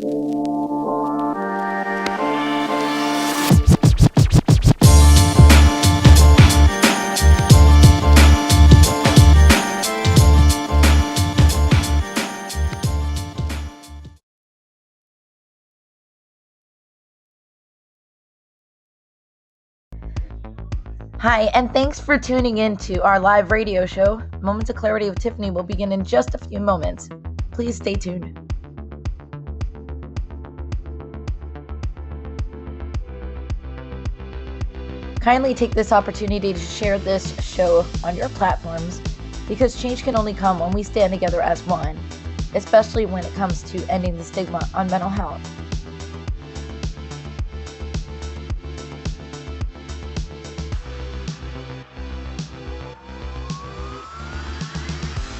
Hi, and thanks for tuning in to our live radio show. Moments of Clarity with Tiffany will begin in just a few moments. Please stay tuned. Kindly take this opportunity to share this show on your platforms because change can only come when we stand together as one, especially when it comes to ending the stigma on mental health.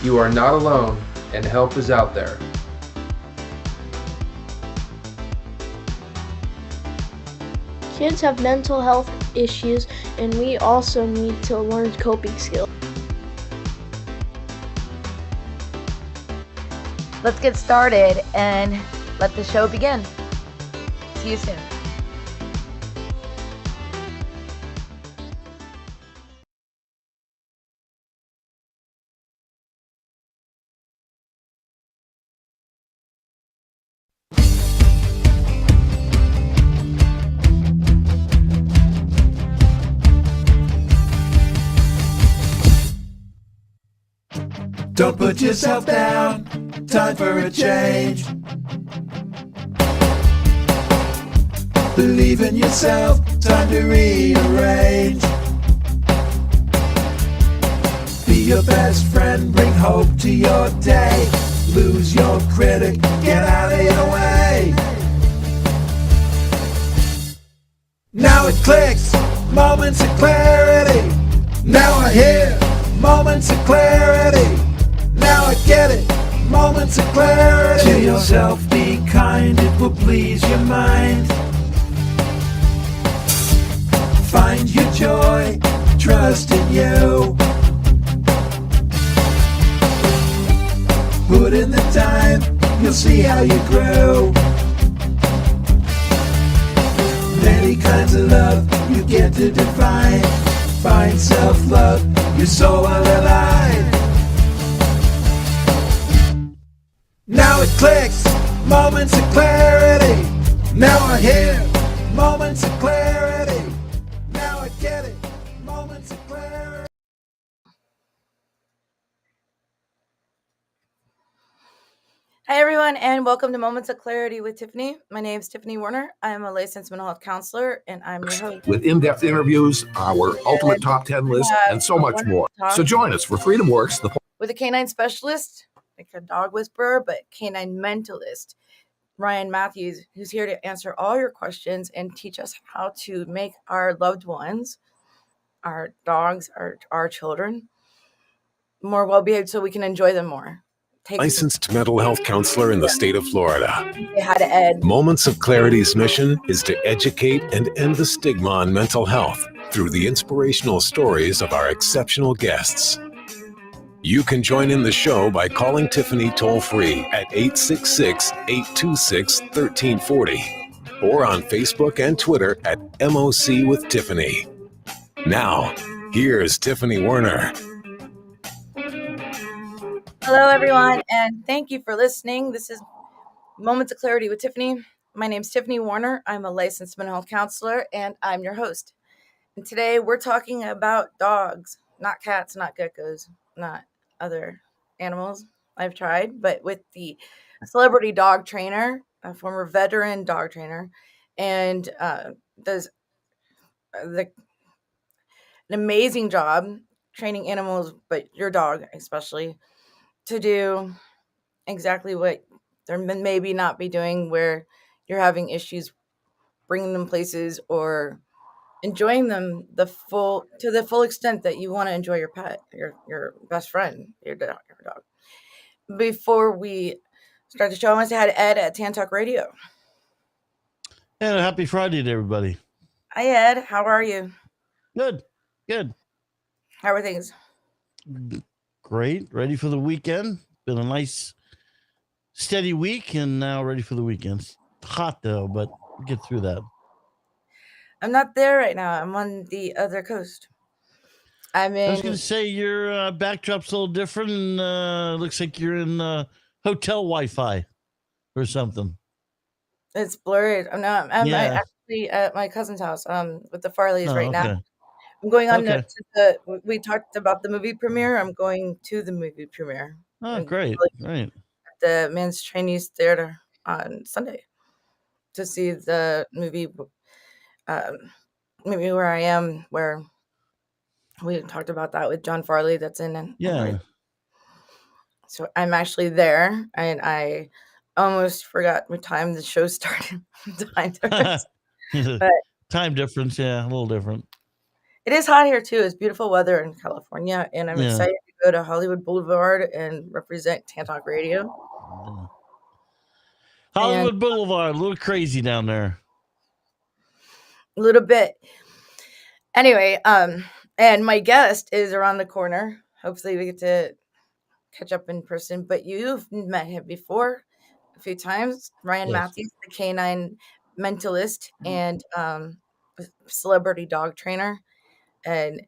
You are not alone, and help is out there. Kids have mental health issues, and we also need to learn coping skills. Let's get started and let the show begin. See you soon. Don't put yourself down, time for a change. Believe in yourself, time to rearrange. Be your best friend, bring hope to your day. Lose your critic, get out of your way. Now it clicks, moments of clarity. Now I hear moments of clarity. Now I get it, moments of clarity. To yourself be kind, it will please your mind. Find your joy, trust in you. Put in the time, you'll see how you grow. Many kinds of love you get to define. Find self-love, your soul will align. Now it clicks, moments of clarity. Now I hear moments of clarity. Now I get it, moments of clarity. Hi, everyone, and welcome to Moments of Clarity with Tiffany. My name is Tiffany Warner. I am a licensed mental health counselor, and I'm your host. With in-depth interviews, our ultimate top 10 list, and so much more. So join us for Freedom Works, with a K-9 specialist, like a dog whisperer, but K-9 Mentalist, Ryan Matthews, who's here to answer all your questions and teach us how to make our loved ones, our dogs, our children, more well-behaved so we can enjoy them more. licensed mental health counselor in the state of Florida. How to ed. Moments of Clarity's mission is to educate and end the stigma on mental health through the inspirational stories of our exceptional guests. You can join in the show by calling Tiffany toll-free at 866-826-1340 or on Facebook and Twitter at MOC with Tiffany. Now, here's Tiffany Warner. Hello, everyone, and thank you for listening. This is Moments of Clarity with Tiffany. My name is Tiffany Warner. I'm a licensed mental health counselor, and I'm your host. And today we're talking about dogs, not cats, not geckos, not other animals I've tried, but with the celebrity dog trainer, a former veteran dog trainer, and does an amazing job training animals, but your dog especially, to do exactly what they're maybe not be doing, where you're having issues bringing them places or enjoying them to the full extent that you want to enjoy your pet, your best friend, your dog. Before we start the show, I want to say hi to Ed at Tan Talk Radio. And happy Friday to everybody. Hi, Ed. How are you? Good. How are things? Great. Ready for the weekend. Been a nice steady week, and now ready for the weekend. It's hot though, but we'll get through that. I'm not there right now. I'm on the other coast. I'm I was going in. to say your backdrop's a little different, and looks like you're in hotel Wi-Fi or something. It's blurry. I'm not. I'm Yeah. actually at my cousin's house. With the Farleys Oh, right now. okay. I'm going on Okay. to the. We talked about the movie premiere. I'm going to the movie premiere. Oh, I'm great. at the Men's Chinese Theater on Sunday to see the movie. Maybe Where I Am, where we talked about that with John Farley. That's in. Yeah. So I'm actually there, and I almost forgot what time the show started. Time difference. But time difference, yeah, a little different. It is hot here too. It's beautiful weather in California, and I'm excited to go to Hollywood Boulevard and represent Tantalk Radio. Yeah. Hollywood Boulevard, a little crazy down there. A little bit. Anyway, and my guest is around the corner. Hopefully, we get to catch up in person. But you've met him before a few times, Ryan Matthews, the K-9 Mentalist and celebrity dog trainer, and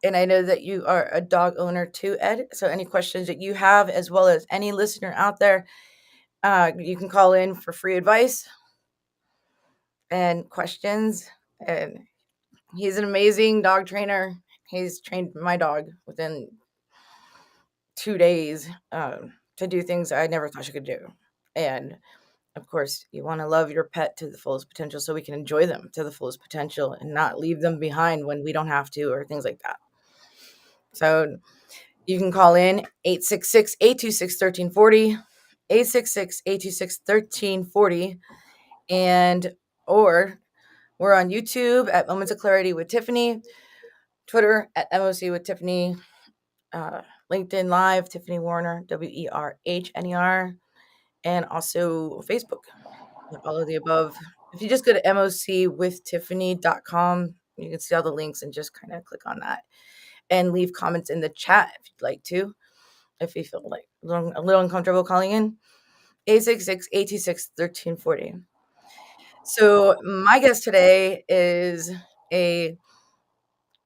I know that you are a dog owner too, Ed. So any questions that you have, as well as any listener out there, you can call in for free advice and questions. And he's an amazing dog trainer. He's trained my dog within 2 days to do things I never thought she could do. And of course, you want to love your pet to the fullest potential so we can enjoy them to the fullest potential and not leave them behind when we don't have to, or things like that. So you can call in 866-826-1340, 866-826-1340, and or we're on YouTube at Moments of Clarity with Tiffany, Twitter at MOC with Tiffany, LinkedIn Live, Tiffany Warner, WERHNER, and also Facebook. All of the above. If you just go to mocwithtiffany.com, you can see all the links and just kind of click on that and leave comments in the chat if you'd like to. If you feel like a little uncomfortable calling in, 866-826-1340. So my guest today is a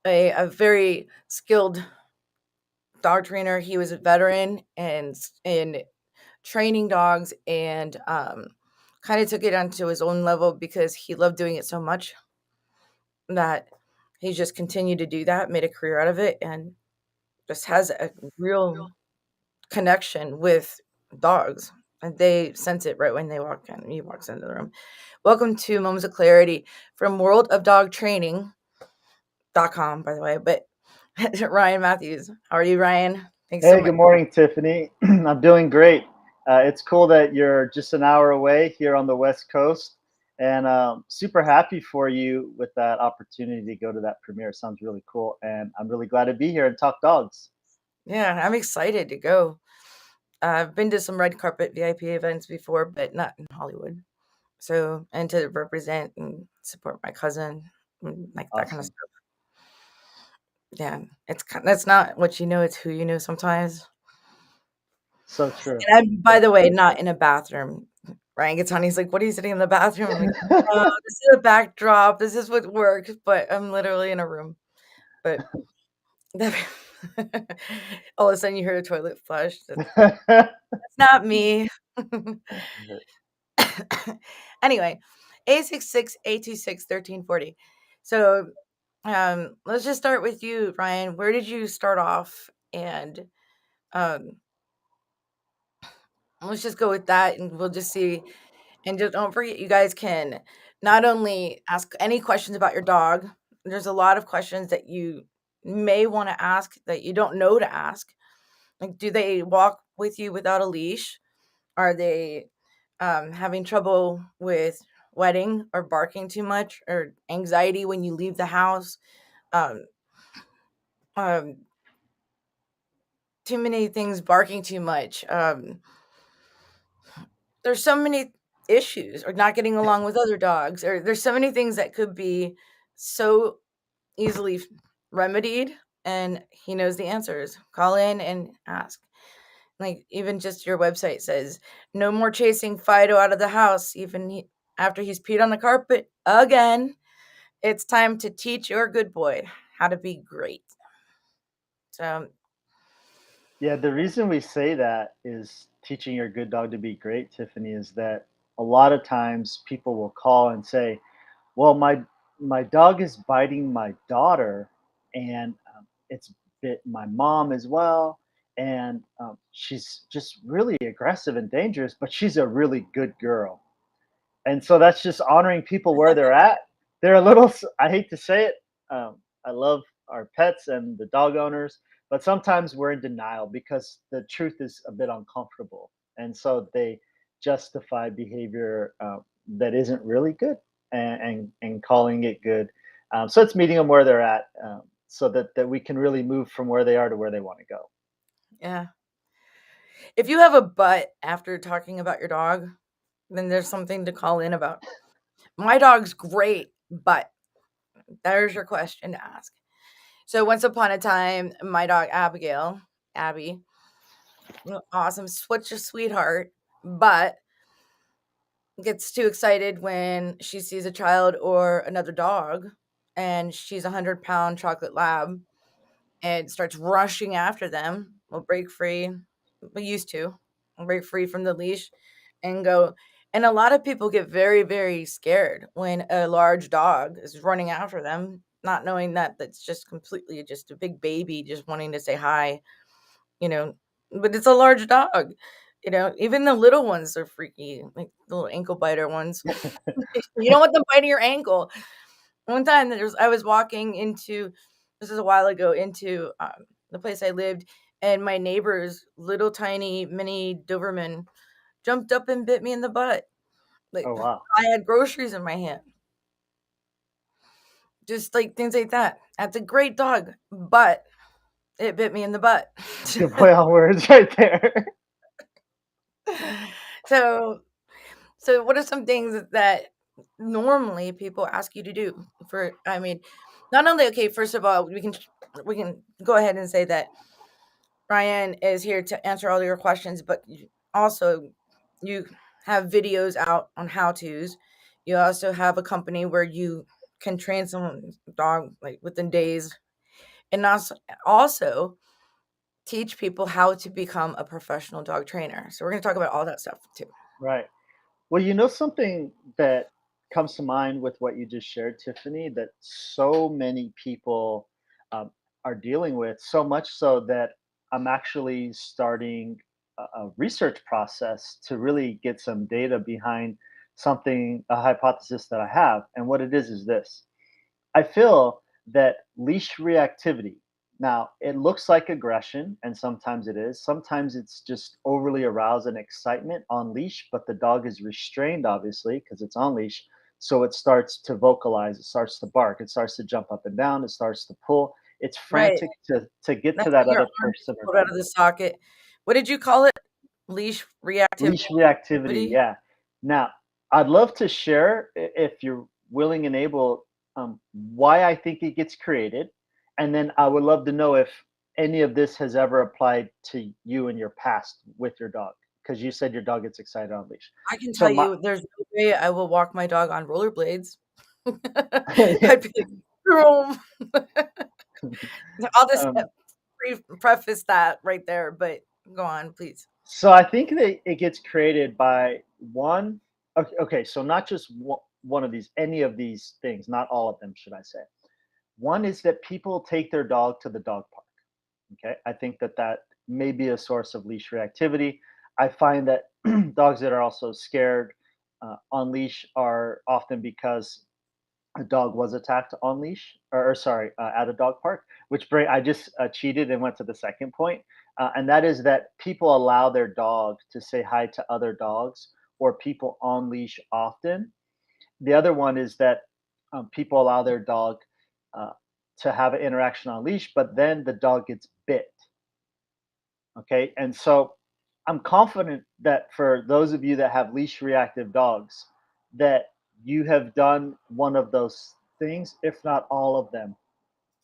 very skilled dog trainer. He was a veteran and in training dogs, and kind of took it onto his own level because he loved doing it so much that he just continued to do that, made a career out of it, and just has a real connection with dogs. And they sense it right when they walk in. He walks into the room. Welcome to Moments of Clarity from worldofdogtraining.com, by the way. But Ryan Matthews. How are you, Ryan? Thanks so much. Good morning, Tiffany. I'm doing great. It's cool that you're just an hour away here on the West Coast, and super happy for you with that opportunity to go to that premiere. It sounds really cool, and I'm really glad to be here and talk dogs. Yeah, I'm excited to go. I've been to some red carpet VIP events before, but not in Hollywood. So, and to represent and support my cousin, like that kind of stuff. Yeah, that's not what you know; it's who you know. Sometimes. So true. And I'm, by the way, not in a bathroom. Ryan gets on. He's like, "What are you sitting in the bathroom?" I'm like, "Oh, this is a backdrop. This is what works." But I'm literally in a room. But all of a sudden, you hear a toilet flush. That's not me. Anyway, 866-826-1340. So let's just start with you, Ryan. Where did you start off? And let's just go with that, and we'll just see. And just don't forget, you guys can not only ask any questions about your dog. There's a lot of questions that you may want to ask that you don't know to ask. Like, do they walk with you without a leash? Are they having trouble with wetting or barking too much, or anxiety when you leave the house? Too many things, barking too much. There's so many issues, or not getting along with other dogs, or there's so many things that could be so easily remedied, and he knows the answers. Call in and ask. Like, even just your website says, no more chasing Fido out of the house, after he's peed on the carpet again. It's time to teach your good boy how to be great. So, Yeah, the reason we say that is teaching your good dog to be great, Tiffany, is that a lot of times people will call and say, "Well, my dog is biting my daughter, and it's bit my mom as well, and she's just really aggressive and dangerous, but she's a really good girl." And so that's just honoring people where they're at. They're a little, I hate to say it, I love our pets and the dog owners, but sometimes we're in denial because the truth is a bit uncomfortable. And so they justify behavior that isn't really good, and calling it good. So it's meeting them where they're at, so that we can really move from where they are to where they want to go. yeah. If you have a but after talking about your dog, then there's something to call in about. My dog's great, but there's your question to ask. So once upon a time, my dog Abby, awesome, such a sweetheart, but gets too excited when she sees a child or another dog, and she's 100-pound chocolate lab and starts rushing after them. We'll break free. We used to break free from the leash and go. And a lot of people get very, very scared when a large dog is running after them, not knowing that that's just completely just a big baby just wanting to say hi, you know. But it's a large dog. Even the little ones are freaky, like the little ankle biter ones. You don't want them biting your ankle. One time I was walking into, this is a while ago, into the place I lived, and my neighbor's little tiny mini Doberman jumped up and bit me in the butt. Like, Oh, wow. I had groceries in my hand. Just like things like that. That's a great dog, but it bit me in the butt. Good play on words right there. so so what are some things that normally people ask you to do for, I mean, not only, okay, first of all, we can go ahead and say that Ryan is here to answer all your questions, but also you have videos out on how to's. You also have a company where you can train someone's dog like within days, and also teach people how to become a professional dog trainer. So we're going to talk about all that stuff too. Right. Well, you know something that comes to mind with what you just shared, Tiffany, that so many people um, are dealing with, so much so that I'm actually starting a research process to really get some data behind a hypothesis that I have. And what it is this. I feel that leash reactivity, now it looks like aggression, and sometimes it is. Sometimes it's just overly aroused and excitement on leash, but the dog is restrained, obviously, because it's on leash. So it starts to vocalize, it starts to bark, it starts to jump up and down, it starts to pull. It's Right. frantic to get That's to when that your other arm person or pulled out dog. of the socket. What did you call it? Leash reactivity. Leash reactivity, yeah. Now, I'd love to share, if you're willing and able, why I think it gets created, and then I would love to know if any of this has ever applied to you in your past with your dog, because you said your dog gets excited on leash. I can So tell my you there's no way I will walk my dog on rollerblades. I'd be like, "Vroom." I'll just um, preface that right there, but go on, please. so I think that it gets created by one. Okay, okay, so not just one of these, any of these things, not all of them, should I say. One is that people take their dog to the dog park. Okay, I think that may be a source of leash reactivity. I find that dogs that are also scared on leash are often because a dog was attacked on leash, or sorry, at a dog park. I just cheated and went to the second point, and that is that people allow their dog to say hi to other dogs or people on leash often. The other one is that people allow their dog uh, to have an interaction on leash, but then the dog gets bit. Okay. And so I'm confident that for those of you that have leash reactive dogs, that you have done one of those things, if not all of them.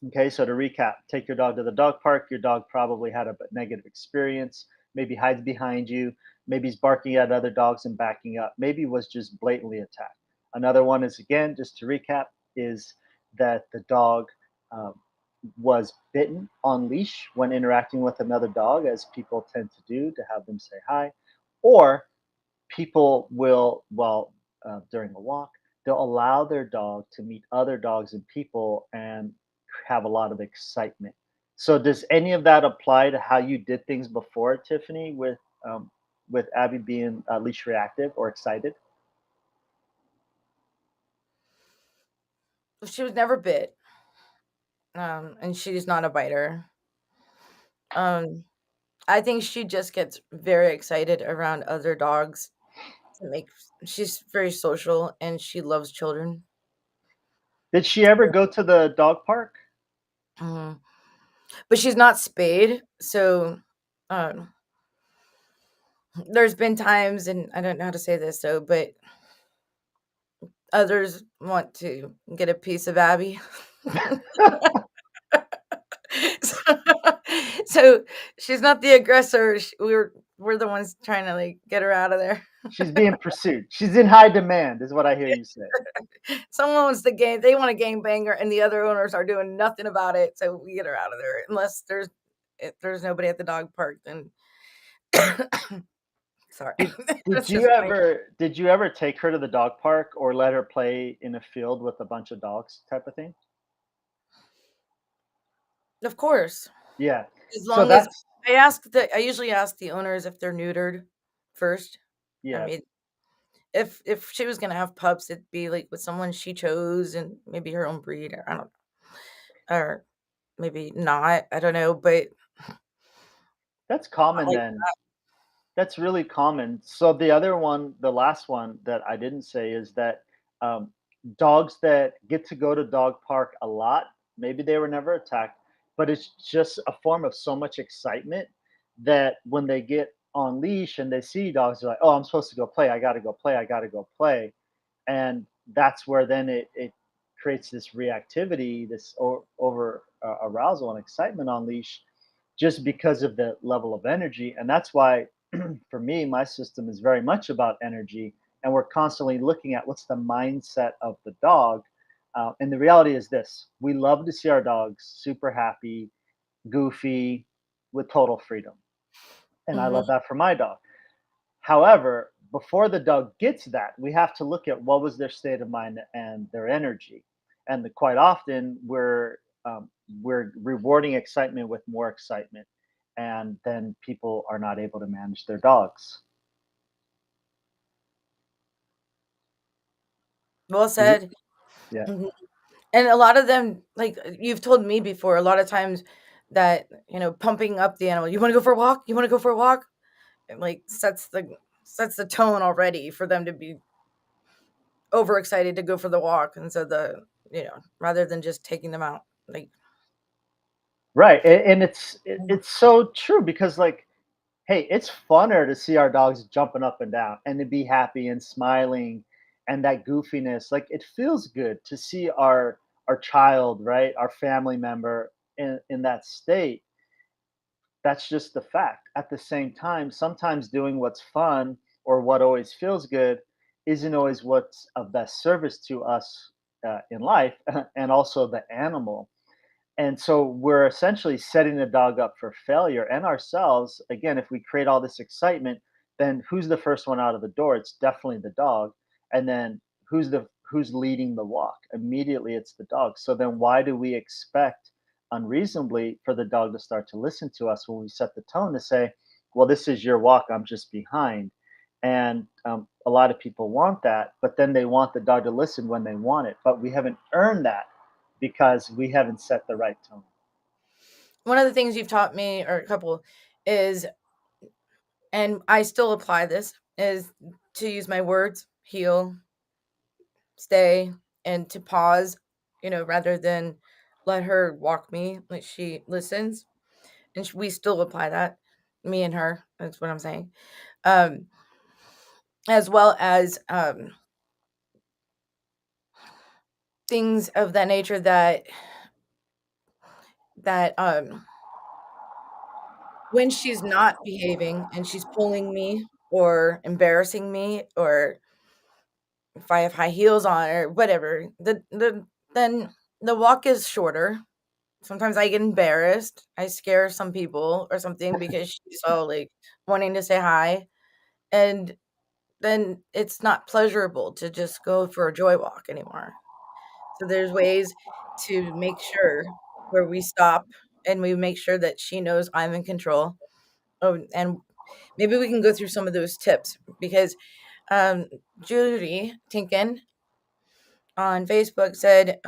Okay. So to recap, take your dog to the dog park. Your dog probably had a negative experience. maybe hides behind you, maybe he's barking at other dogs and backing up, maybe was just blatantly attacked. Another one is, again, just to recap, is that the dog um, was bitten on leash when interacting with another dog, as people tend to do to have them say hi, or people will, well, during a walk, they'll allow their dog to meet other dogs and people and have a lot of excitement. So, does any of that apply to how you did things before, Tiffany, um, with Abby being leash reactive or excited? She was never bit, and she's not a biter. Um, I think she just gets very excited around other dogs. To make She's very social and she loves children. Did she ever go to the dog park? Mhm. But she's not spayed, so um, there's been times, and I don't know how to say this though, but others want to get a piece of Abby. so, so she's not the aggressor. We're the ones trying to like get her out of there. She's being pursued. She's in high demand, is what I hear you say. Someone wants the game. They want a game banger, and the other owners are doing nothing about it. So we get her out of there. Unless if there's nobody at the dog park, then sorry, Did did that's you just funny. ever take her to the dog park or let her play in a field with a bunch of dogs type of thing? Of course, Yeah. as So long as that's I usually ask the owners if they're neutered first. I yeah. mean, if she was gonna have pups, it'd be like with someone she chose and maybe her own breed, or I don't, or maybe not. I don't know, but That's not common like then. That's really common. So the other one, the last one that I didn't say is that um, dogs that get to go to dog park a lot, maybe they were never attacked, but it's just a form of so much excitement that when they get on leash and they see dogs, they're like, "Oh, I'm supposed to go play. I got to go play. I got to go play." And that's where then it creates this reactivity, this over arousal and excitement on leash, just because of the level of energy. And that's why, for me, my system is very much about energy, and we're constantly looking at what's the mindset of the dog. And the reality is this: we love to see our dogs super happy, goofy, with total freedom, and I love Mhm. that for my dog. However, before the dog gets that, we have to look at what was their state of mind and their energy. And quite often, we're rewarding excitement with more excitement, and then people are not able to manage their dogs. Well Is it? said. Yeah. Mhm. And a lot of them, like you've told me before, a lot of times that pumping up the animal. You want to go for a walk? You want to go for a walk? It like sets the tone already for them to be overexcited to go for the walk, and so rather than just taking them out, like. Right. And it's so true because, like, hey, it's funner to see our dogs jumping up and down and to be happy and smiling, and that goofiness. Like, it feels good to see our child, right, our family member in that state. That's just the fact. At the same time, sometimes doing what's fun or what always feels good isn't always what's of best service to us in life and also the animal. And so we're essentially setting the dog up for failure and ourselves. Again, if we create all this excitement, then who's the first one out of the door? It's definitely the dog. And then who's leading the walk? Immediately it's the dog. So then why do we expect unreasonably for the dog to start to listen to us when we set the tone to say, well, this is your walk, I'm just behind. And a lot of people want that, but then they want the dog to listen when they want it. But we haven't earned that because we haven't set the right tone. One of the things you've taught me, or a couple, is, and I still apply this, is to use my words: heal, stay, and to pause, rather than let her walk me. Like, she listens, and we still apply that, me and her. That's what I'm saying. Um, as well as things of that nature that when she's not behaving and she's pulling me or embarrassing me, or if I have high heels on or whatever, then the walk is shorter. Sometimes I get embarrassed. I scare some people or something because she's all like wanting to say hi. And then it's not pleasurable to just go for a joy walk anymore. So there's ways to make sure where we stop and we make sure that she knows I'm in control. Oh, and maybe we can go through some of those tips because um, Judy Tinkin on Facebook said,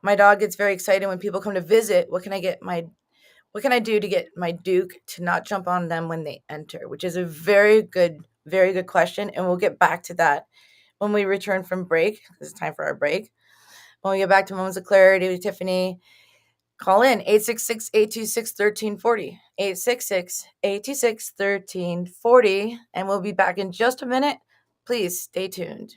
my dog gets very excited when people come to visit. What can I do to get my Duke to not jump on them when they enter? Which is a very good question. And we'll get back to that when we return from break. It's time for our break. When we get back to Moments of Clarity with Tiffany, call in 866-826-1340. 866-826-1340. And we'll be back in just a minute. Please stay tuned.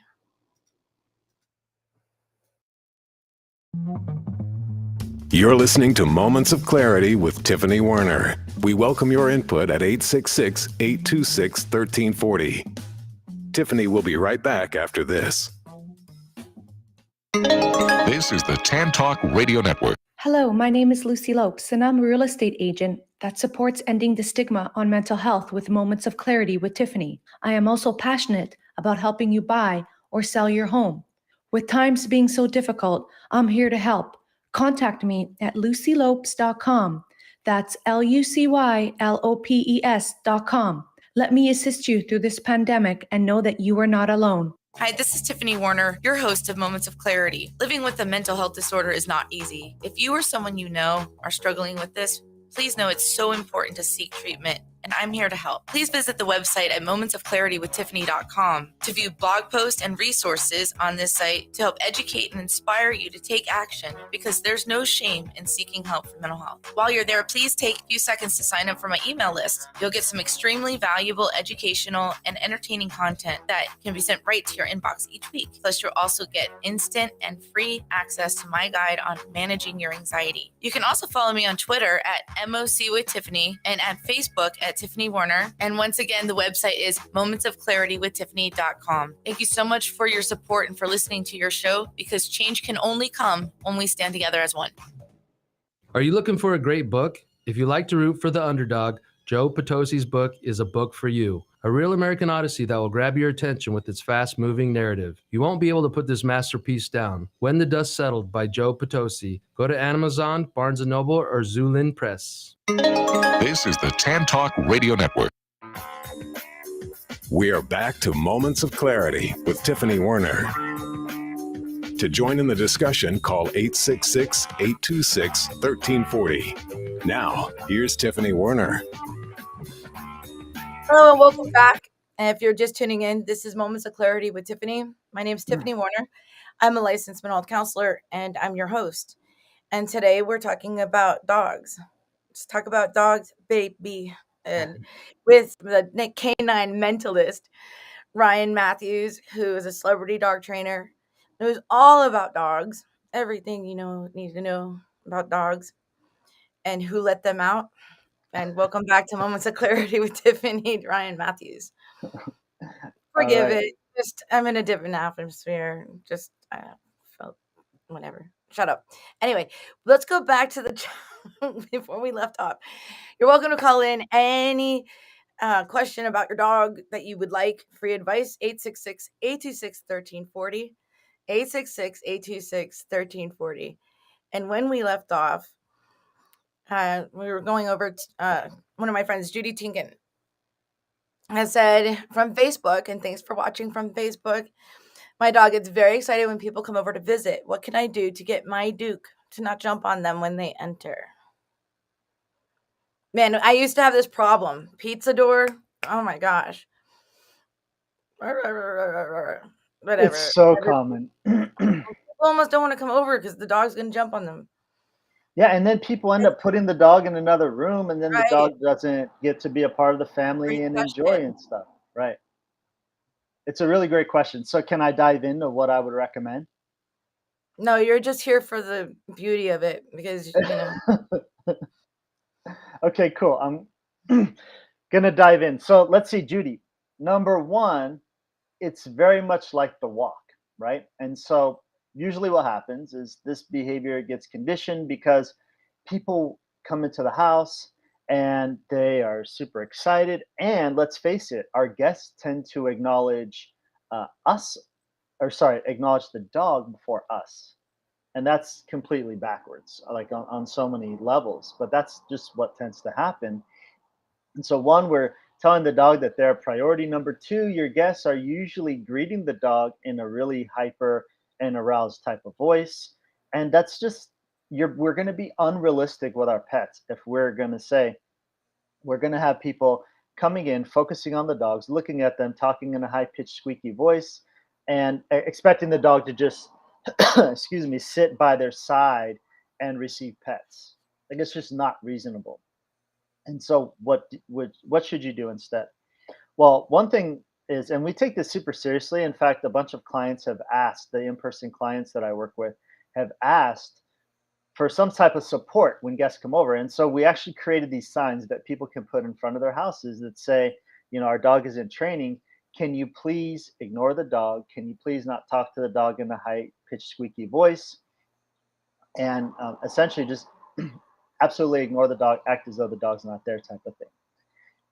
You're listening to Moments of Clarity with Tiffany Werner. We welcome your input at 866-826-1340. Tiffany will be right back after this. This is the Tan Talk Radio Network. Hello, my name is Lucy Lopes, and I'm a real estate agent that supports ending the stigma on mental health with Moments of Clarity with Tiffany. I am also passionate about helping you buy or sell your home. With times being so difficult, I'm here to help. Contact me at lucylopes.com. That's LUCYLOPES.com. Let me assist you through this pandemic and know that you are not alone. Hi, this is Tiffany Werner, your host of Moments of Clarity. Living with a mental health disorder is not easy. If you or someone you know are struggling with this, please know it's so important to seek treatment, and I'm here to help. Please visit the website at momentsofclaritywithtiffany.com to view blog posts and resources on this site to help educate and inspire you to take action, because there's no shame in seeking help for mental health. While you're there, please take a few seconds to sign up for my email list. You'll get some extremely valuable educational and entertaining content that can be sent right to your inbox each week. Plus, you'll also get instant and free access to my guide on managing your anxiety. You can also follow me on Twitter at MOC with Tiffany and at Facebook at Tiffany Werner. And once again, the website is momentsofclaritywithtiffany.com. Thank you so much for your support and for listening to your show, because change can only come when we stand together as one. Are you looking for a great book? If you like to root for the underdog, Joe Potosi's book is a book for you. A real American Odyssey that will grab your attention with its fast-moving narrative. You won't be able to put this masterpiece down. When the Dust Settled by Joe Potosi. Go to Amazon, Barnes & Noble, or Zulin Press. This is the Tan Talk Radio Network. We are back to Moments of Clarity with Tiffany Werner. To join in the discussion, call 866-826-1340. Now, here's Tiffany Werner. Hello and welcome back. And if you're just tuning in, this is Moments of Clarity with Tiffany. My name is Tiffany Werner. I'm a licensed mental health counselor, and I'm your host. And today we're talking about dogs. Let's talk about dogs, baby. And with the K-9 Mentalist, Ryan Matthews, who is a celebrity dog trainer, knows all about dogs, everything need to know about dogs, and who let them out. And welcome back to Moments of Clarity with Tiffany, Ryan Matthews. Forgive it. Just I'm in a different atmosphere. Just I felt whatever. Shut up. Anyway, let's go back to the before we left off. You're welcome to call in any question about your dog that you would like free advice. 866-826-1340. 866-826-1340. And when we left off, we were going over one of my friends, Judy Tinkin, has said from Facebook, and thanks for watching from Facebook, my dog gets very excited when people come over to visit. What can I do to get my Duke to not jump on them when they enter? Man, I used to have this problem. Pizza door. Oh my gosh. Whatever. It's so common. People almost don't want to come over because the dog's going to jump on them. Yeah, and then people end up putting the dog in another room, and then Right. the dog doesn't get to be a part of the family Great and question. enjoy and stuff. Right. It's a really great question. So can I dive into what I would recommend? No, you're just here for the beauty of it because, Okay, cool. I'm gonna dive in. So let's see, Judy. Number one, it's very much like the walk, right? And so usually what happens is this behavior gets conditioned because people come into the house and they are super excited. And let's face it, our guests tend to acknowledge us, or sorry, acknowledge the dog before us. And that's completely backwards, like on so many levels. But that's just what tends to happen. And so, one, we're telling the dog that they're a priority. Number two, your guests are usually greeting the dog in a really hyper and aroused type of voice. And that's just, we're going to be unrealistic with our pets if we're going to say, we're going to have people coming in, focusing on the dogs, looking at them, talking in a high pitched, squeaky voice, and expecting the dog to just, excuse me, sit by their side and receive pets. Like, it's just not reasonable. And so what should you do instead? Well, one thing is, and we take this super seriously. In fact, a bunch of clients have asked, the in-person clients that I work with have asked for some type of support when guests come over. And so we actually created these signs that people can put in front of their houses that say, our dog is in training. Can you please ignore the dog? Can you please not talk to the dog in a high pitched, squeaky voice? And essentially just absolutely ignore the dog, act as though the dog's not there, type of thing.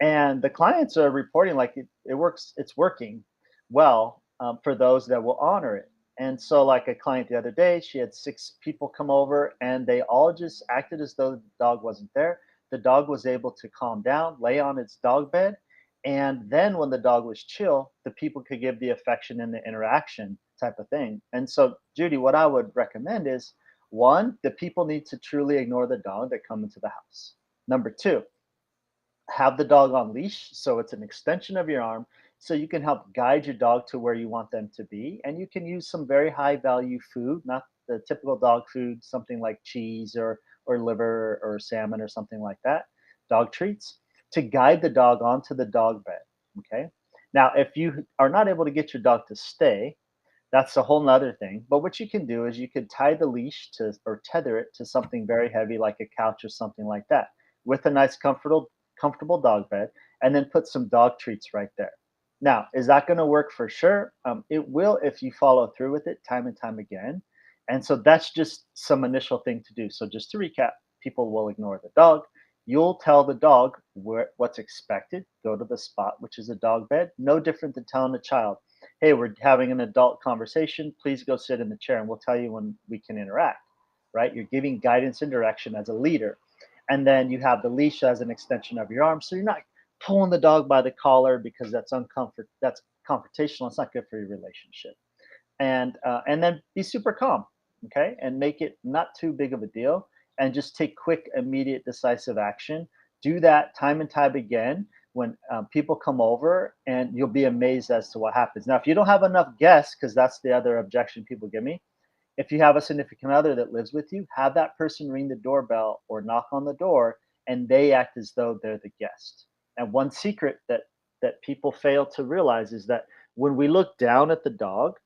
And the clients are reporting like it works, it's working well for those that will honor it. And so, like a client the other day, she had 6 people come over and they all just acted as though the dog wasn't there. The dog was able to calm down, lay on its dog bed. And then when the dog was chill, the people could give the affection and the interaction type of thing. And so, Judy, what I would recommend is, one, the people need to truly ignore the dog that come into the house. Number two, have the dog on leash so it's an extension of your arm, so you can help guide your dog to where you want them to be. And you can use some very high value food, not the typical dog food, something like cheese or liver or salmon or something like that, dog treats, to guide the dog onto the dog bed. Okay, now if you are not able to get your dog to stay, that's a whole nother thing. But what you can do is you could tie the leash to, or tether it to something very heavy like a couch or something like that, with a nice comfortable dog bed, and then put some dog treats right there. Now, is that going to work for sure? It will if you follow through with it time and time again. And so that's just some initial thing to do. So just to recap, people will ignore the dog. You'll tell the dog what's expected. Go to the spot, which is a dog bed. No different than telling a child, hey, we're having an adult conversation. Please go sit in the chair and we'll tell you when we can interact, right? You're giving guidance and direction as a leader. And then you have the leash as an extension of your arm. So you're not pulling the dog by the collar because that's that's confrontational. It's not good for your relationship. And then be super calm, okay? And make it not too big of a deal and just take quick, immediate, decisive action. Do that time and time again when people come over, and you'll be amazed as to what happens. Now, if you don't have enough guests, because that's the other objection people give me, if you have a significant other that lives with you, have that person ring the doorbell or knock on the door, and they act as though they're the guest. And one secret that people fail to realize is that when we look down at the dog,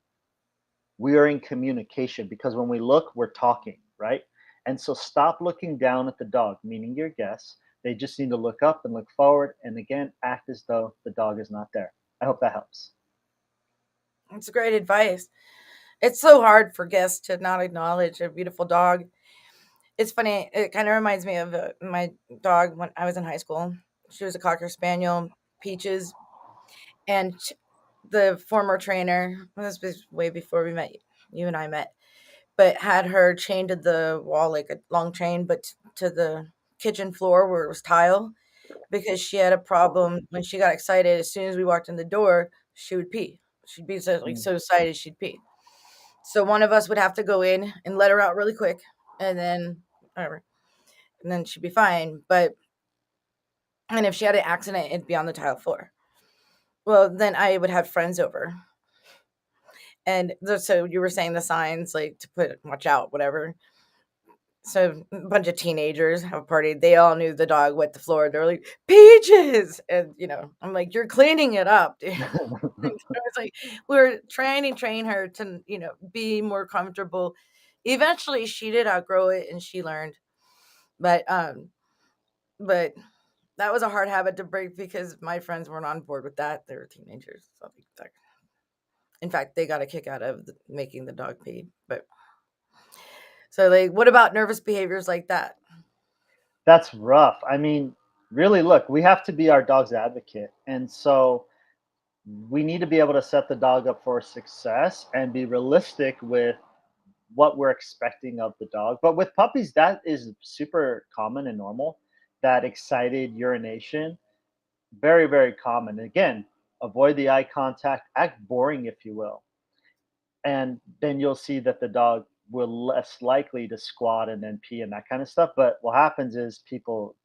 we are in communication, because when we look, we're talking, right? And so stop looking down at the dog, meaning your guests. They just need to look up and look forward, and again, act as though the dog is not there. I hope that helps. That's great advice. It's so hard for guests to not acknowledge a beautiful dog. It's funny. It kind of reminds me of my dog when I was in high school. She was a Cocker Spaniel, Peaches, and the former trainer, this was way before we met, you and I met, but had her chained to the wall like a long chain, but to the kitchen floor where it was tile, because she had a problem when she got excited. As soon as we walked in the door, she would pee. She'd be so excited she'd pee. So one of us would have to go in and let her out really quick, and then whatever, and then she'd be fine. And if she had an accident, it'd be on the tile floor. Well, then I would have friends over, and so you were saying the signs like to watch out, whatever. So a bunch of teenagers have a party. They all knew the dog wet the floor. They're like, Peaches! And, I'm like, you're cleaning it up, dude. It's like, we're trying to train her to, be more comfortable. Eventually, she did outgrow it and she learned. But But that was a hard habit to break because my friends weren't on board with that. They were teenagers. So in fact, they got a kick out of making the dog pee. But so, like, what about nervous behaviors like that? That's rough. I mean, really, look, we have to be our dog's advocate. And so we need to be able to set the dog up for success and be realistic with what we're expecting of the dog. But with puppies, that is super common and normal. That excited urination, very, very common. Again, avoid the eye contact, act boring, if you will. And then you'll see that the dog will less likely to squat and then pee and that kind of stuff. But what happens is people,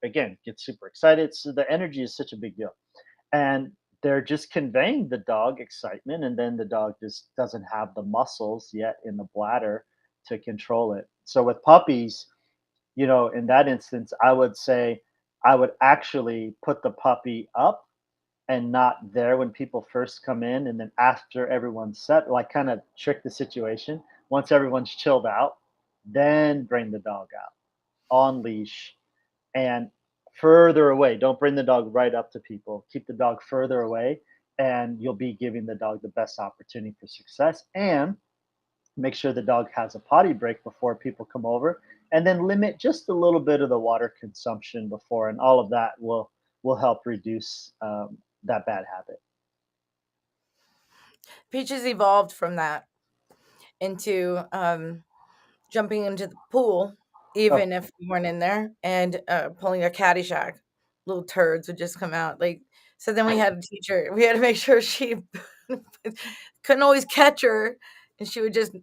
again, get super excited. So the energy is such a big deal. And they're just conveying the dog excitement, and then the dog just doesn't have the muscles yet in the bladder to control it. So with puppies, in that instance, I would say I would actually put the puppy up and not there when people first come in, and then after everyone's set, like kind of trick the situation. Once everyone's chilled out, then bring the dog out on leash and further away. Don't bring the dog right up to people. Keep the dog further away, and you'll be giving the dog the best opportunity for success. And make sure the dog has a potty break before people come over, and then limit just a little bit of the water consumption before, and all of that will help reduce that bad habit. Peaches evolved from that into jumping into the pool, Oh, even if we weren't in there, and pulling a Caddyshack. Little turds would just come out. Like, so then we had to teach her. We had to make sure she couldn't always catch her, and she would just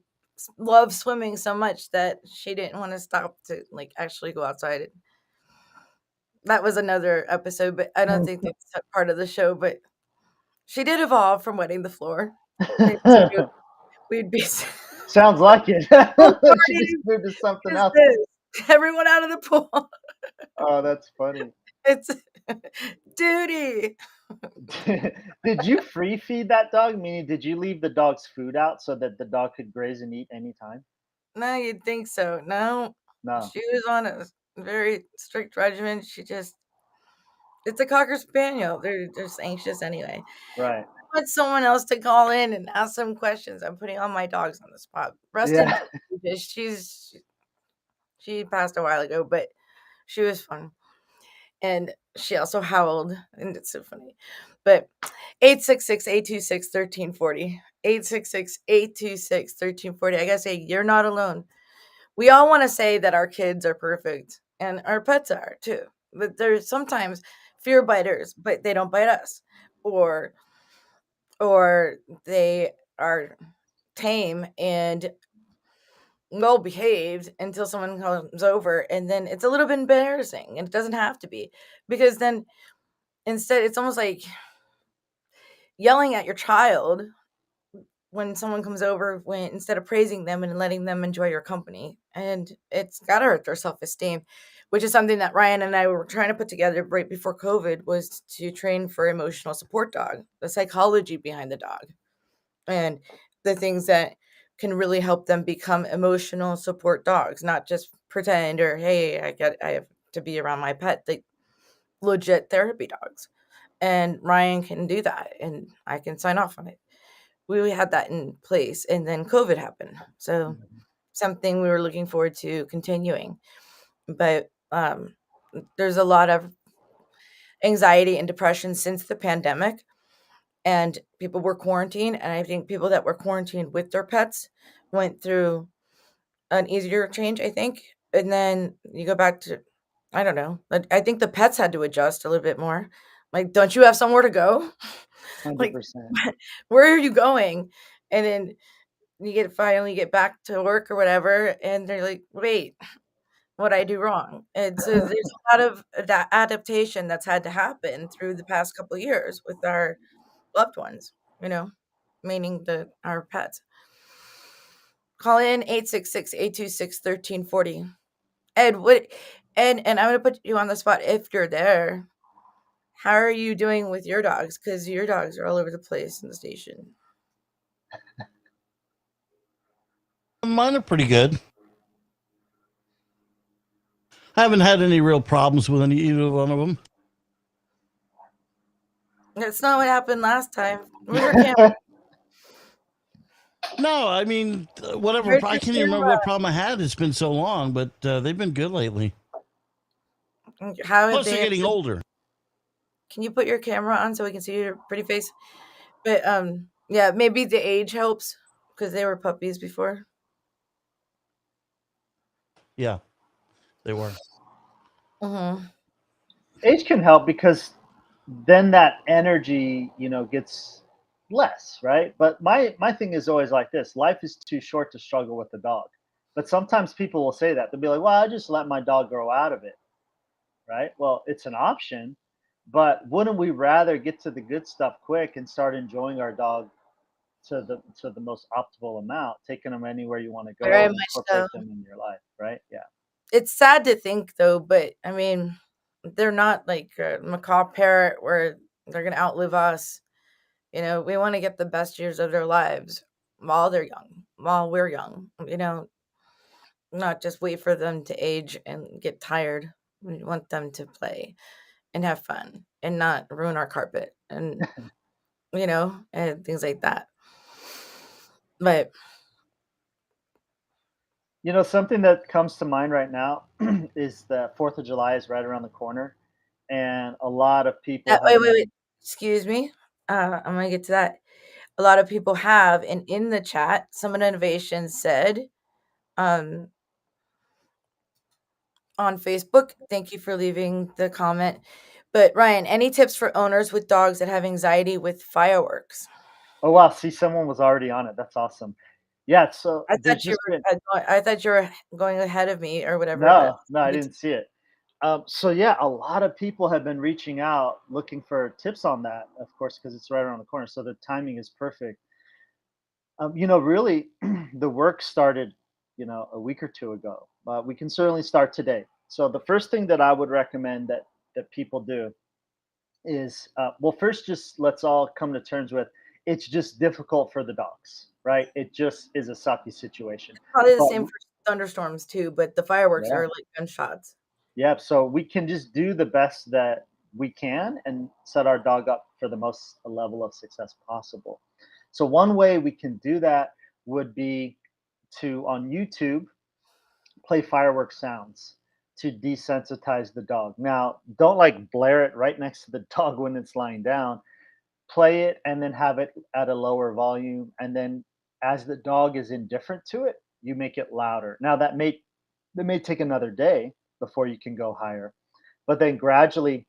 love swimming so much that she didn't want to stop to like actually go outside. That was another episode, but I don't think that's a part of the show. But she did evolve from wetting the floor. And so we'd be sounds like it. pool She just parties. moved to something Is else. this everyone out of the pool? Oh, that's funny. It's duty. Did you free feed that dog? Meaning, did you leave the dog's food out so that the dog could graze and eat anytime? No, you'd think so. No, No. she was on a very strict regimen. It's a Cocker Spaniel. They're just anxious anyway. Right. I want someone else to call in and ask some questions. I'm putting all my dogs on the spot. Rustin, Yeah. she passed a while ago, but she was fun. And she also howled, and it's so funny. But 866-826-1340. 866-826-1340. I gotta say, you're not alone. We all want to say that our kids are perfect, and our pets are too. But there's sometimes fear biters, but they don't bite us. Or they are tame and well behaved until someone comes over, and then it's a little bit embarrassing, and it doesn't have to be, because then instead it's almost like yelling at your child when someone comes over, when instead of praising them and letting them enjoy your company. And it's got to hurt their self-esteem, which is something that Ryan and I were trying to put together right before COVID, was to train for emotional support dog, the psychology behind the dog, and the things that can really help them become emotional support dogs, not just pretend or hey, I have to be around my pet. They legit therapy dogs. And Ryan can do that, and I can sign off on it. We had that in place, and then COVID happened. So something we were looking forward to continuing. But there's a lot of anxiety and depression since the pandemic, and people were quarantined. And I think people that were quarantined with their pets went through an easier change, I think. And then you go back to, I don't know. I think the pets had to adjust a little bit more. Like, don't you have somewhere to go? Like, 100%. where are you going? And then you finally get back to work or whatever, and they're like, wait, what I do wrong? And so there's a lot of adaptation that's had to happen through the past couple of years with our loved ones, meaning our pets. Call in 866-826-1340. Ed, and I'm going to put you on the spot if you're there. How are you doing with your dogs? Because your dogs are all over the place in the station. Mine are pretty good. Haven't had any real problems with either one of them. That's not what happened last time. Where's your camera? No, I mean, whatever. Where's I your can't even remember camera? what problem I had. It's been so long, but they've been good lately. How Plus, they're advanced? getting older. Can you put your camera on so we can see your pretty face? But yeah, maybe the age helps because they were puppies before. Yeah, they were. Mm-hmm. Age can help because then that energy, gets less, right? But my thing is always like this: life is too short to struggle with the dog. But sometimes people will say that they'll be like, "Well, I just let my dog grow out of it," right? Well, it's an option, but wouldn't we rather get to the good stuff quick and start enjoying our dog to the most optimal amount, taking them anywhere you want to Very go and much so. incorporate them in your life, right? Yeah. It's sad to think though, but I mean, they're not like a macaw parrot where they're gonna outlive us. We want to get the best years of their lives while they're young, while we're young. Not just wait for them to age and get tired. We want them to play and have fun and not ruin our carpet and things like that. But Something that comes to mind right now is the 4th of July is right around the corner, and a lot of people have wait. been. Excuse me. I'm gonna get to that. A lot of people have, and in the chat, Summit Innovation said, um, on Facebook. Thank you for leaving the comment. But Ryan, any tips for owners with dogs that have anxiety with fireworks? Oh wow, see, someone was already on it. That's awesome. Yeah, so I there's thought you just been. I thought you were going ahead of me or whatever, but No, no, I didn't see it. So yeah, a lot of people have been reaching out looking for tips on that, of course, because it's right around the corner. So the timing is perfect. Really, the work started, a week or two ago. We can certainly start today. So the first thing that I would recommend that people do is, well, first, just let's all come to terms with it's just difficult for the dogs, right? It just is a sucky situation. probably the But same for thunderstorms too, but the fireworks yeah, are like gunshots. yeah. So we can just do the best that we can and set our dog up for the most level of success possible. So one way we can do that would be to, on YouTube, play fireworks sounds to desensitize the dog. Now, don't like blare it right next to the dog when it's lying down. Play it and then have it at a lower volume, and then as the dog is indifferent to it, you make it louder. Now that may take another day before you can go higher, but then gradually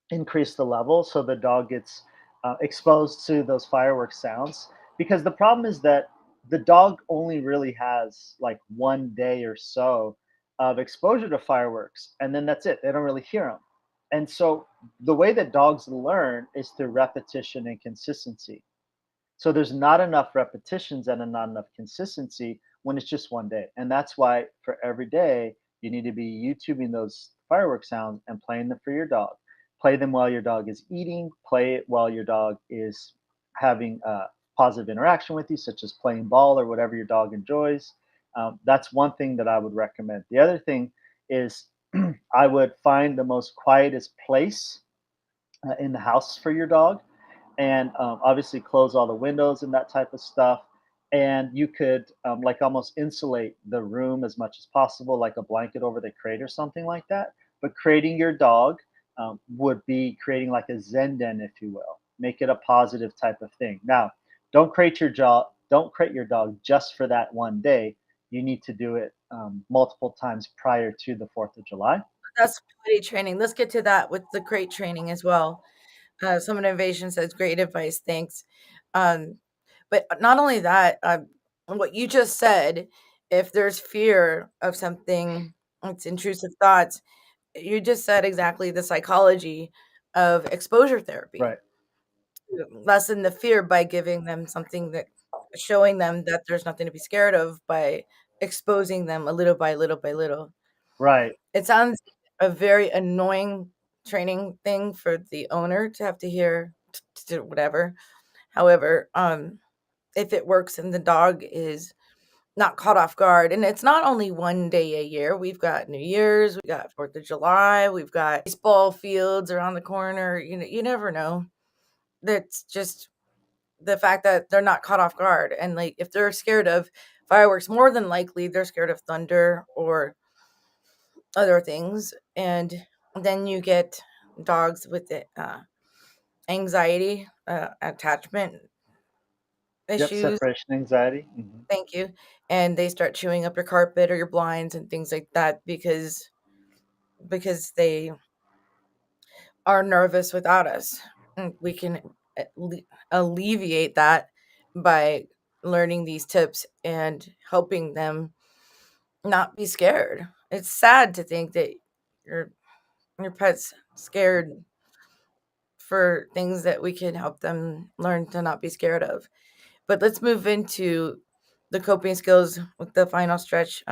increase the level so the dog gets exposed to those fireworks sounds. Because the problem is that the dog only really has like 1 day or so of exposure to fireworks, and then that's it. They don't really hear them. And so the way that dogs learn is through repetition and consistency. So there's not enough repetitions and not enough consistency when it's just 1 day. And that's why for every day, you need to be YouTubing those fireworks sounds and playing them for your dog. Play them while your dog is eating, play it while your dog is having a positive interaction with you, such as playing ball or whatever your dog enjoys. That's one thing that I would recommend. The other thing is I would find the most quietest place in the house for your dog, and obviously close all the windows and that type of stuff. And you could like almost insulate the room as much as possible, like a blanket over the crate or something like that. But creating your dog would be creating like a zen den, if you will. Make it a positive type of thing. Now, don't create your dog just for that 1 day. You need to do it multiple times prior to the 4th of July. That's potty training. Let's get to that with the crate training as well. Some innovation says great advice. Thanks. Um, but not only that, what you just said, if there's fear of something, it's intrusive thoughts. You just said exactly the psychology of exposure therapy. Right. Lessen the fear by giving them something that showing them that there's nothing to be scared of by exposing them a little by little by little. Right. It sounds a very annoying training thing for the owner to have to hear to whatever. However, if it works and the dog is not caught off guard. And it's not only one day a year. We've got New Year's, we've got 4th of July, we've got baseball fields around the corner. You never know. That's just the fact that they're not caught off guard. And like, if they're scared of fireworks, more than likely they're scared of thunder or other things. And then you get dogs with the anxiety, attachment Yep, issues. separation anxiety. Thank you. And they start chewing up your carpet or your blinds and things like that because they are nervous without us. And we can alleviate that by learning these tips and helping them not be scared. It's sad to think that your pet's scared for things that we can help them learn to not be scared of. But let's move into the coping skills with the final stretch.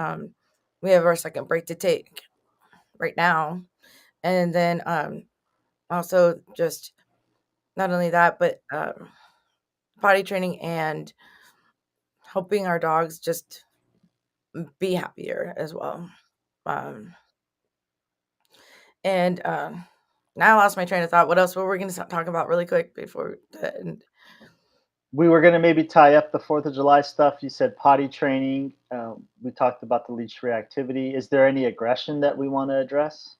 We have our second break to take right now. And then also just not only that, but potty training and helping our dogs just be happier as well. And now I lost my train of thought. What else were we going to talk about really quick before the end? We were going to maybe tie up the 4th of July stuff. You said potty training. We talked about the leash reactivity. Is there any aggression that we want to address?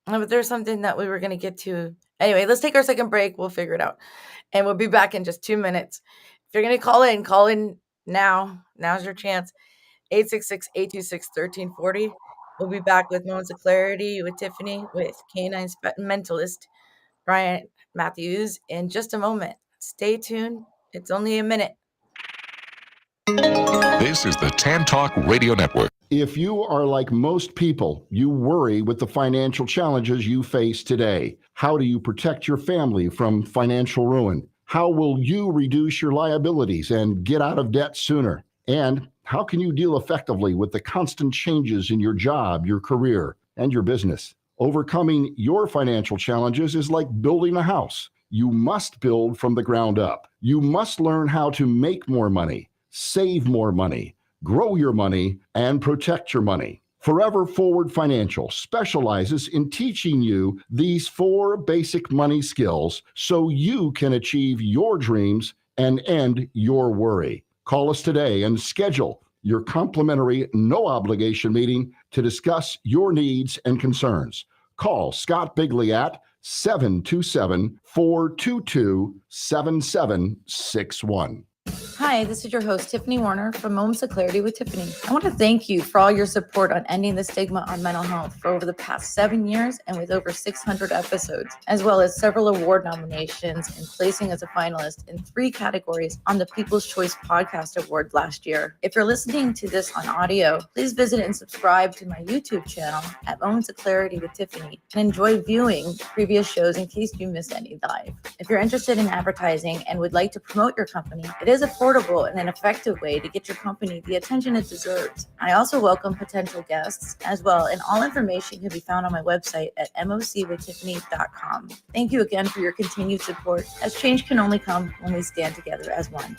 But there's something that we were going to get to. Anyway, let's take our second break. We'll figure it out. And we'll be back in just 2 minutes. If you're going to call in now. Now's your chance. 866-826-1340. We'll be back with Moments of Clarity with Tiffany, with K-9 Mentalist, Brian Matthews, in just a moment. Stay tuned. It's only a minute. This is the Tan Talk Radio Network. If you are like most people, you worry with the financial challenges you face today. How do you protect your family from financial ruin? How will you reduce your liabilities and get out of debt sooner? And how can you deal effectively with the constant changes in your job, your career, and your business? Overcoming your financial challenges is like building a house. You must build from the ground up. You must learn how to make more money, save more money, grow your money, and protect your money. Forever Forward Financial specializes in teaching you these 4 basic money skills so you can achieve your dreams and end your worry. Call us today and schedule your complimentary, no-obligation meeting to discuss your needs and concerns. Call Scott Bigley at 727-422-7761. Hi, this is your host, Tiffany Warner from Moments of Clarity with Tiffany. I want to thank you for all your support on ending the stigma on mental health for over the past 7 years and with over 600 episodes, as well as several award nominations and placing as a finalist in 3 categories on the People's Choice Podcast Award last year. If you're listening to this on audio, please visit and subscribe to my YouTube channel at Moments of Clarity with Tiffany and enjoy viewing previous shows in case you missed any live. If you're interested in advertising and would like to promote your company, it is affordable and an effective way to get your company the attention it deserves. I also welcome potential guests as well, and all information can be found on my website at mocwithtiffany.com. Thank you again for your continued support, as change can only come when we stand together as one.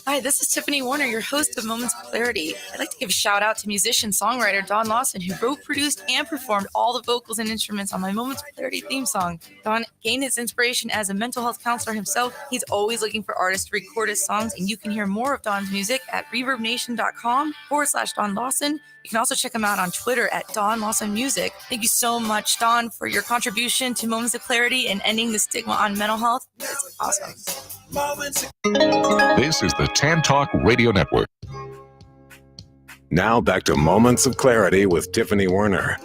Hi, this is Tiffany Warner, your host of Moments of Clarity. I'd like to give a shout out to musician-songwriter Don Lawson, who wrote, produced, and performed all the vocals and instruments on my Moments of Clarity theme song. Don gained his inspiration as a mental health counselor himself. He's always looking for artists to record his songs, and you can hear more of Don's music at reverbnation.com/Don Lawson. You can also check him out on Twitter at Don Lawson Music. Thank you so much, Don, for your contribution to Moments of Clarity and ending the stigma on mental health. It's awesome. This is the Tan Talk Radio Network. Now back to Moments of Clarity with Tiffany Warner,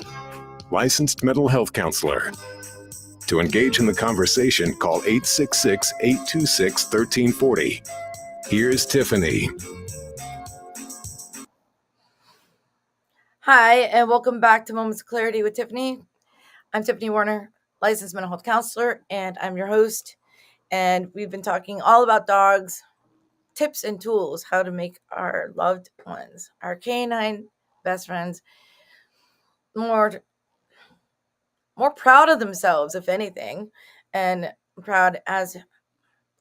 licensed mental health counselor. To engage in the conversation, call 866-826-1340. Here's Tiffany. Hi, and welcome back to Moments of Clarity with Tiffany. I'm Tiffany Warner, licensed mental health counselor, and I'm your host. And we've been talking all about dogs, tips and tools, how to make our loved ones, our canine best friends, more proud of themselves, if anything, and proud as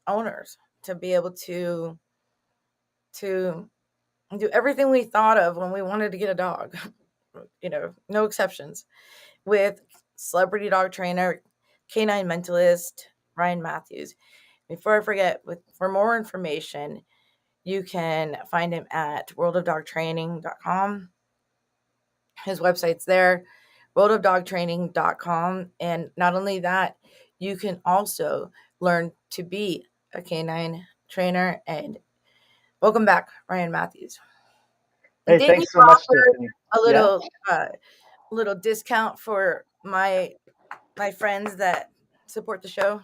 owners to be able to to do everything we thought of when we wanted to get a dog. No exceptions. With celebrity dog trainer, K-9 Mentalist, Ryan Matthews. Before I forget, for more information, you can find him at worldofdogtraining.com. His website's there, worldofdogtraining.com. And not only that, you can also learn to be a canine trainer. And welcome back, Ryan Matthews. Hey, Didn't you thanks so much, offer Tiffany. a Yeah, little discount for my friends that support the show?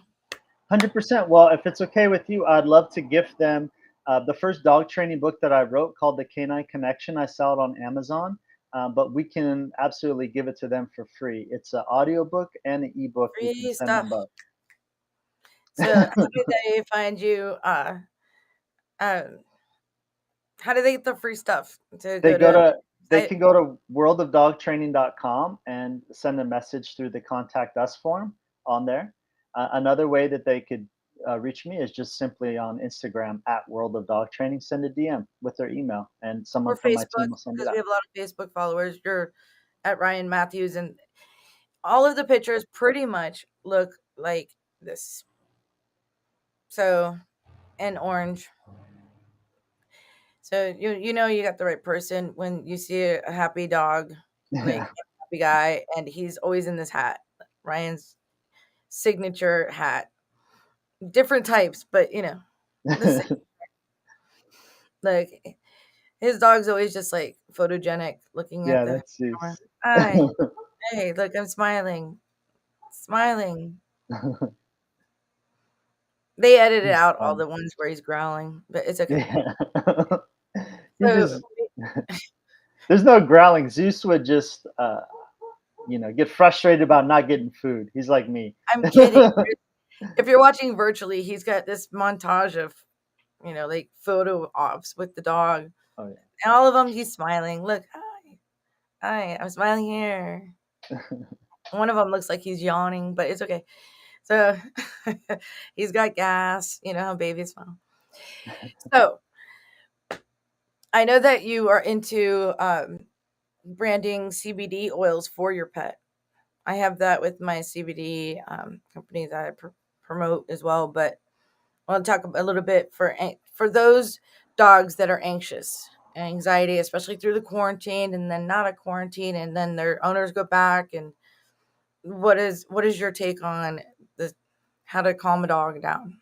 100%. Well, if it's okay with you, I'd love to gift them the first dog training book that I wrote called The K-9 Connection. I sell it on Amazon, but we can absolutely give it to them for free. It's an audio book and an ebook. We can Free send them stuff. both. So how did they find you? How do they get the free stuff to They go go to to they site? can go to worldofdogtraining.com and send a message through the contact us form on there. Another way that they could reach me is just simply on Instagram at World of Dog Training. Send a DM with their email, and someone Or from my Facebook, team will send it because we out. have a lot of Facebook followers. You're at Ryan Matthews, and all of the pictures pretty much look like this. So, and orange. So you got the right person when you see a happy dog, like Yeah. a happy guy, and he's always in this hat, Ryan's signature hat. Different types, but the same. Like his dog's always just like photogenic, looking at Yeah, the that's camera. Zeus. Hi, hey, look, I'm smiling, smiling. They edited He's out all fun. the ones where he's growling, but it's okay. Yeah. He So just there's no growling. Zeus would just get frustrated about not getting food. He's like me. I'm kidding. If you're watching virtually, he's got this montage of like photo ops with the dog, Oh and all of them he's smiling. Look, hi, I'm smiling here. One of them looks like he's yawning, but it's okay. So he's got gas. You know how babies smile. So I know that you are into branding CBD oils for your pet. I have that with my CBD company that I promote as well. But I want to talk a little bit for those dogs that are anxious, anxiety, especially through the quarantine, and then not a quarantine, and then their owners go back. And what is your take on the how to calm a dog down?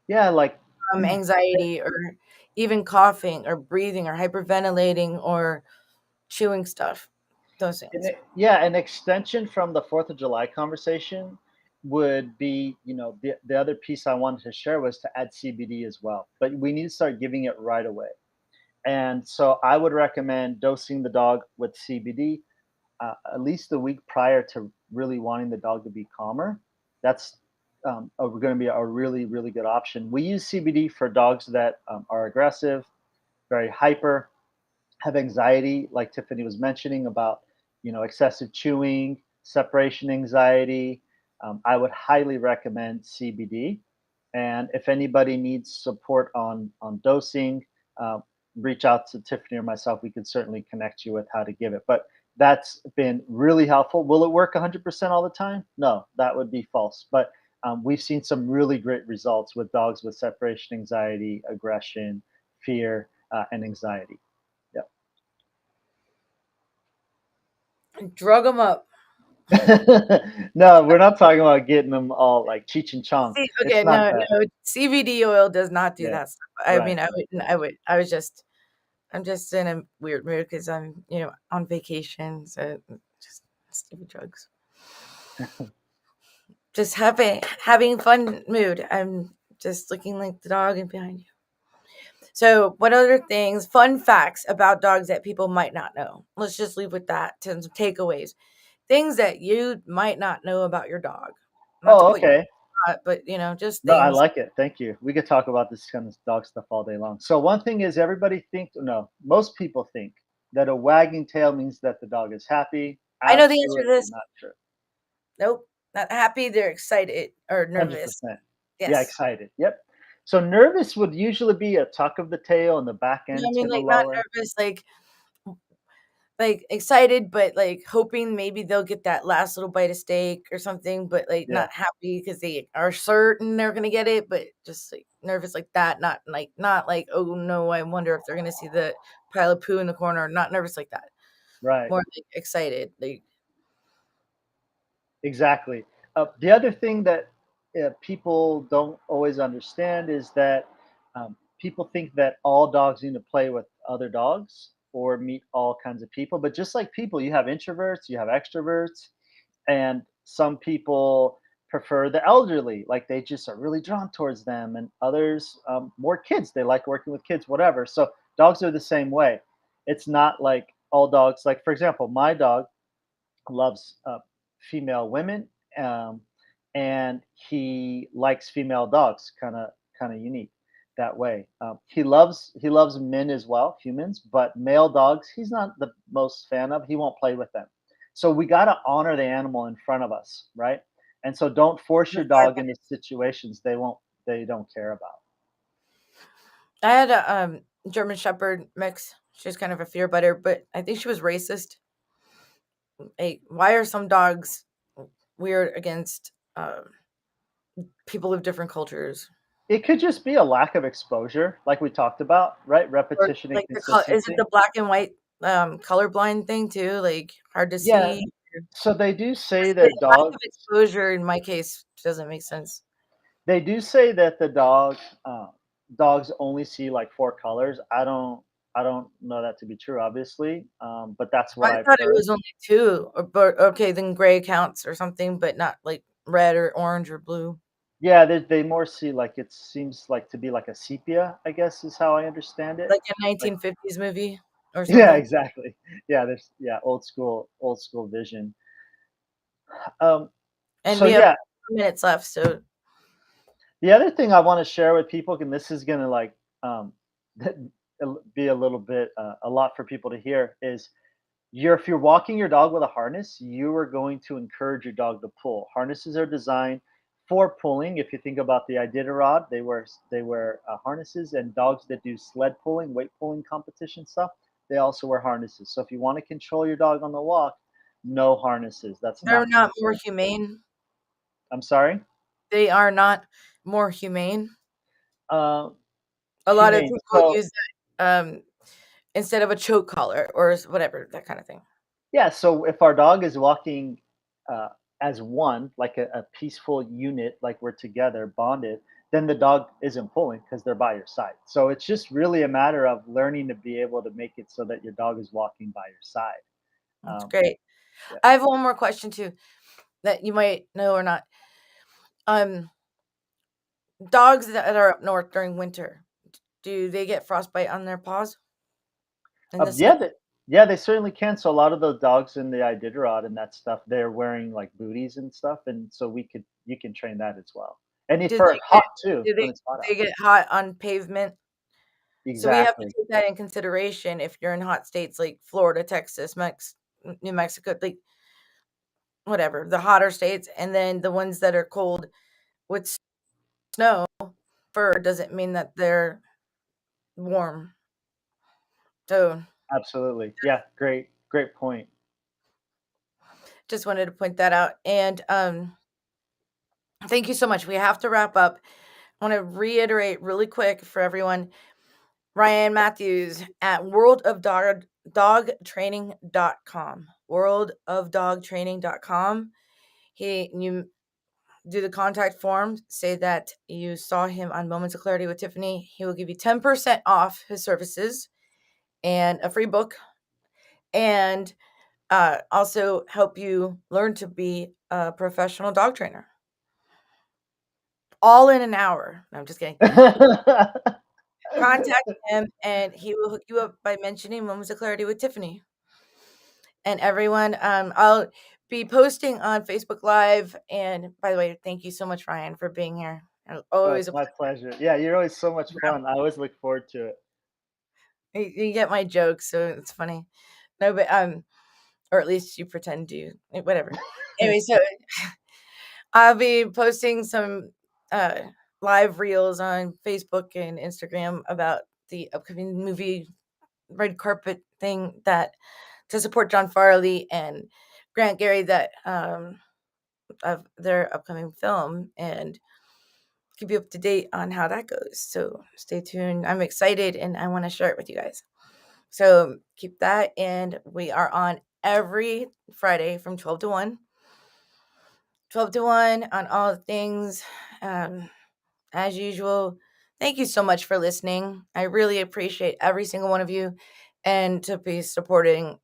Yeah, like Anxiety, or even coughing or breathing or hyperventilating or chewing stuff, those things. yeah, an extension from the 4th of July conversation would be, the other piece I wanted to share was to add CBD as well. But we need to start giving it right away. And so I would recommend dosing the dog with CBD at least a week prior to really wanting the dog to be calmer. That's going to be a really, really good option. We use CBD for dogs that are aggressive, very hyper, have anxiety, like Tiffany was mentioning about, excessive chewing, separation anxiety. I would highly recommend CBD. And if anybody needs support on dosing, uh, reach out to Tiffany or myself. We could certainly connect you with how to give it. But that's been really helpful. Will it work 100% all the time? No, that would be false. But we've seen some really great results with dogs with separation anxiety, aggression, fear, and anxiety. Drug them up. No, we're not talking about getting them all like Cheech and Chong. See, It's okay, not no, that. no, CBD oil does not do Yeah, that stuff. I right. mean, I'm just in a weird mood because I'm, on vacation. So just stupid drugs. Just having fun mood. I'm just looking like the dog and behind you. So, what other things, fun facts about dogs that people might not know? Let's just leave with that. Some takeaways, things that you might not know about your dog. Not to Oh, put you on okay. the spot, but just No, I things. like it. Thank you. We could talk about this kind of dog stuff all day long. So one thing is everybody thinks, no, most people think that a wagging tail means that the dog is happy. I know the answer to Absolutely this. not true. Nope, not happy. They're excited or nervous. 100%. Yeah, Yes. excited. Yep. So nervous would usually be a tuck of the tail and the back No, I end's mean, gonna like, not lower. nervous, like excited, but like hoping maybe they'll get that last little bite of steak or something, but like Yeah, not happy because they are certain they're gonna get it, but just like nervous like that. Not like, oh no, I wonder if they're gonna see the pile of poo in the corner. Not nervous like that. right. More like excited. Like Exactly. The other thing that people don't always understand is that people think that all dogs need to play with other dogs or meet all kinds of people. But just like people, you have introverts, you have extroverts, and some people prefer the elderly, like they just are really drawn towards them, and others more kids. They like working with kids, whatever. So dogs are the same way. It's not like all dogs. Like for example, my dog loves female women, um, and he likes female dogs. Kind of unique that way. He loves men as well, humans, but male dogs he's not the most fan of. He won't play with them. So we got to honor the animal in front of us, right? And so don't force the your fact dog into situations they don't care about. I had a German Shepherd mix. She's kind of a fear butter, but I think she was racist. Like, why are some dogs weird against people of different cultures? It could just be a lack of exposure, like we talked about, right? Or Repetition and like is it consistency. the black and white colorblind thing too? Like hard to Yeah, see. so they do say Just the that lack of dogs exposure in my case doesn't make sense. they do say that dogs only see like four colors. I don't know that to be true, obviously, but that's what I I've thought it heard. was only two, but okay, then gray counts or something, but not like red or orange or blue. Yeah, they more see like it seems like to be like a sepia, I guess is how I understand it. Like a Like 1950s movie or yeah, something. exactly. Yeah, there's yeah old school vision. Um, And so we have yeah, 4 minutes left, so the other thing I want to share with people, and this is gonna like um, be a little bit a lot for people to hear, is if you're walking your dog with a harness, you are going to encourage your dog to pull. Harnesses are designed for pulling. If you think about the Iditarod, they wear harnesses, and dogs that do sled pulling, weight pulling competition stuff, they also wear harnesses. So if you want to control your dog on the walk, no harnesses. That's they're not not more controlled. humane. I'm sorry. They are not more humane. Uh, A lot of humane. people So use that instead of a choke collar or whatever, that kind of thing. yeah, so if our dog is walking uh, as one, like a peaceful unit, like we're together, bonded, then the dog isn't pulling because they're by your side. So it's just really a matter of learning to be able to make it so that your dog is walking by your side. That's Um, great. yeah. I have one more question too that you might know or not. Um, Dogs that are up north during winter, do they get frostbite on their paws in the snow? Yeah, yeah, they certainly can. So a lot of those dogs in the Iditarod and that stuff, they're wearing like booties and stuff, and so you can train that as well. And if Do for they get hot too, do when it's hot out. they get hot on pavement? So we have to Exactly. take that in consideration if you're in hot states like Florida, Texas, New Mexico, like whatever, the hotter states, and then the ones that are cold with snow, fur doesn't mean that they're warm. So Absolutely. Yeah. Great point. just wanted to point that out. And thank you so much. We have to wrap up. I want to reiterate really quick for everyone. Ryan Matthews at worldofdogtraining.com. Worldofdogtraining.com. You do the contact form, say that you saw him on Moments of Clarity with Tiffany. He will give you 10% off his services and a free book, and also help you learn to be a professional dog trainer. All in an hour. No, I'm just kidding. Contact him and he will hook you up by mentioning Moments of Clarity with Tiffany. And everyone, I'll be posting on Facebook Live. And by the way, thank you so much, Ryan, for being here. Oh, Always it's a my pleasure. Yeah, you're always so much fun. I always look forward to it. you get my jokes, so it's funny. No, but or at least you pretend to. Whatever. Anyway, so I'll be posting some live reels on Facebook and Instagram about the upcoming movie red carpet thing that to support John Farley and Grant Gary that of their upcoming film, and keep you up to date on how that goes. So stay tuned. I'm excited and I want to share it with you guys. So keep that. And we are on every Friday from 12 to 1. 12 to 1 on all things. As usual, thank you so much for listening. I really appreciate every single one of you, and to be supporting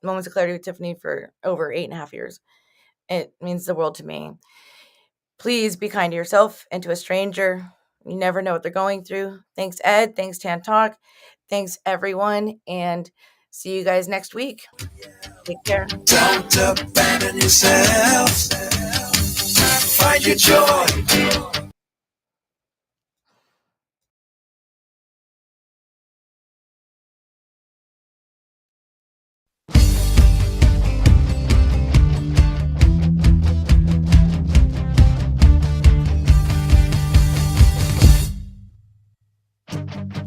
Moments of Clarity with Tiffany for over 8.5 years. It means the world to me. Please be kind to yourself and to a stranger. You never know what they're going through. Thanks, Ed. Thanks, Tan Talk. Thanks, everyone. And see you guys next week. Take care. Don't abandon yourself. Find your joy.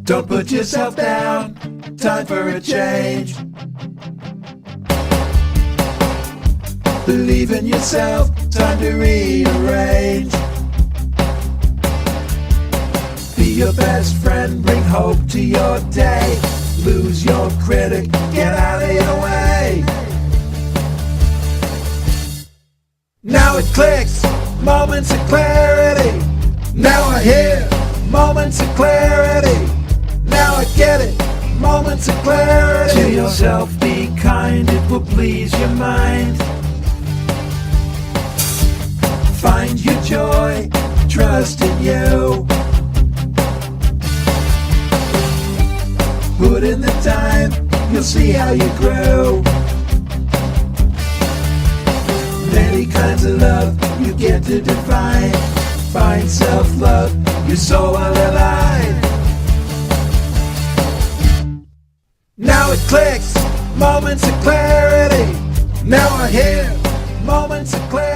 Don't put yourself down. Time for a change. Believe in yourself. Time to rearrange. Be your best friend. Bring hope to your day. Lose your critic. Get out of your way. Now it clicks. Moments of clarity. Now I hear moments of clarity. Now I get it, moments of clarity. To yourself be kind, it will please your mind. Find your joy, trust in you. Put in the time, you'll see how you grow. Many kinds of love you get to define. Find self-love, your soul will align. Now it clicks, moments of clarity. Now I hear moments of clarity.